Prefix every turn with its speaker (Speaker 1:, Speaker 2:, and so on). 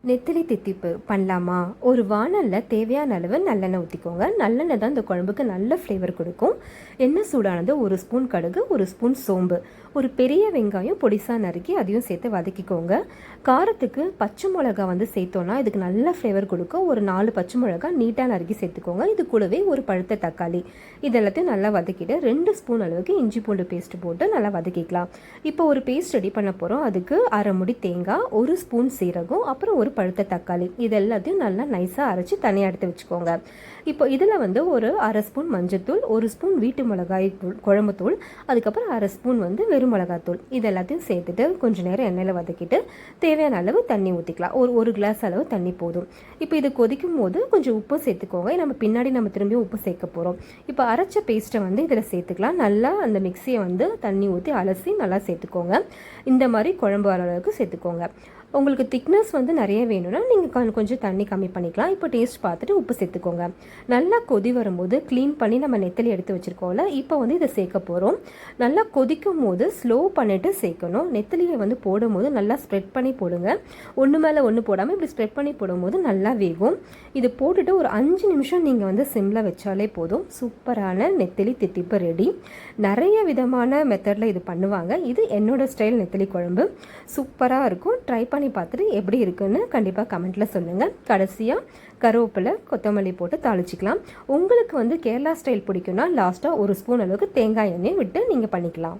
Speaker 1: நெத்திலி தித்திப்பு பண்ணலாமா? ஒரு வாணலில் தேவையான அளவு நல்லெண்ணெய் ஊற்றிக்கோங்க. நல்லெண்ணெய் தான் இந்த குழம்புக்கு நல்ல ஃப்ளேவர் கொடுக்கும். எண்ணெய் சூடானது 1 ஸ்பூன் கடுகு, 1 ஸ்பூன் சோம்பு, ஒரு பெரிய வெங்காயம் பொடிசா நறுக்கி அதையும் சேர்த்து வதக்கிக்கோங்க. காரத்துக்கு பச்சை மிளகா சேர்த்தோன்னா இதுக்கு நல்ல ஃப்ளேவர் கொடுக்கும். ஒரு 4 பச்சை மிளகா நீட்டாக நறுக்கி சேர்த்துக்கோங்க. இது கூடவே ஒரு பழுத்த தக்காளி, இது எல்லாத்தையும் நல்லா வதக்கிட்டு 2 ஸ்பூன் அளவுக்கு இஞ்சி பூண்டு பேஸ்ட் போட்டு நல்லா வதக்கிக்கலாம். இப்போ ஒரு பேஸ்ட் ரெடி பண்ண போகிறோம். அதுக்கு அரை முடி தேங்காய், 1 ஸ்பூன் சீரகம், அப்புறம் ஒரு பழுத்த தக்காளி, இது எல்லாத்தையும் நல்லா நைஸாக அரைச்சி தனியாக எடுத்து வச்சுக்கோங்க. இப்போ இதில் ஒரு அரை ஸ்பூன் மஞ்சத்தூள், 1 ஸ்பூன் வீட்டு மிளகாய் தூள் குழம்பு தூள், அதுக்கப்புறம் அரை ஸ்பூன் வெறும் மிளகாத்தூள், இது எல்லாத்தையும் சேர்த்துட்டு கொஞ்சம் நேரம் எண்ணெயில் வதக்கிட்டு தேவையான அளவு தண்ணி ஊற்றிக்கலாம். ஒரு கிளாஸ் அளவு தண்ணி போதும். இப்போ இது கொதிக்கும் போது கொஞ்சம் உப்பு சேர்த்துக்கோங்க. நம்ம பின்னாடி திரும்பி உப்பு சேர்க்க போகிறோம். இப்போ அரைச்ச பேஸ்ட்டை இதில் சேர்த்துக்கலாம். நல்லா அந்த மிக்சியை தண்ணி ஊற்றி அலசி நல்லா சேர்த்துக்கோங்க. இந்த மாதிரி குழம்பு வர அளவுக்கு சேர்த்துக்கோங்க. உங்களுக்கு திக்னஸ் நிறைய வேணும்னா நீங்கள் கொஞ்சம் தண்ணி கம்மி பண்ணிக்கலாம். இப்போ டேஸ்ட் பார்த்துட்டு உப்பு சேர்த்துக்கோங்க. நல்லா கொதி வரும்போது க்ளீன் பண்ணி நம்ம நெத்தலி எடுத்து வச்சுருக்கோம்ல, இப்போ இதை சேர்க்க போகிறோம். நல்லா கொதிக்கும் போது ஸ்லோ பண்ணிவிட்டு சேர்க்கணும். நெத்தலியை போடும் போது நல்லா ஸ்ப்ரெட் பண்ணி போடுங்க. ஒன்று மேலே ஒன்று போடாமல் இப்படி ஸ்ப்ரெட் பண்ணி போடும்போது நல்லா வேகும். இது போட்டுட்டு ஒரு 5 நிமிஷம் நீங்கள் சிம்மில் வச்சாலே போதும். சூப்பரான நெத்தலி தித்திப்பு ரெடி. நிறைய விதமான மெத்தடில் இது பண்ணுவாங்க. இது என்னோட ஸ்டைல் நெத்தலி குழம்பு சூப்பராக இருக்கும். ட்ரை பண்ணி பார்த்துட்டு எப்படி இருக்குன்னு கண்டிப்பாக கமெண்ட்டில் சொல்லுங்கள். கடைசியாக கருவேப்பிலை, கொத்தமல்லி போட்டு தாளிச்சிக்கலாம். உங்களுக்கு கேரளா ஸ்டைல் பிடிக்கும்னா லாஸ்ட்டாக 1 ஸ்பூன் அளவுக்கு தேங்காய் எண்ணெய் விட்டு நீங்கள் பண்ணிக்கலாம்.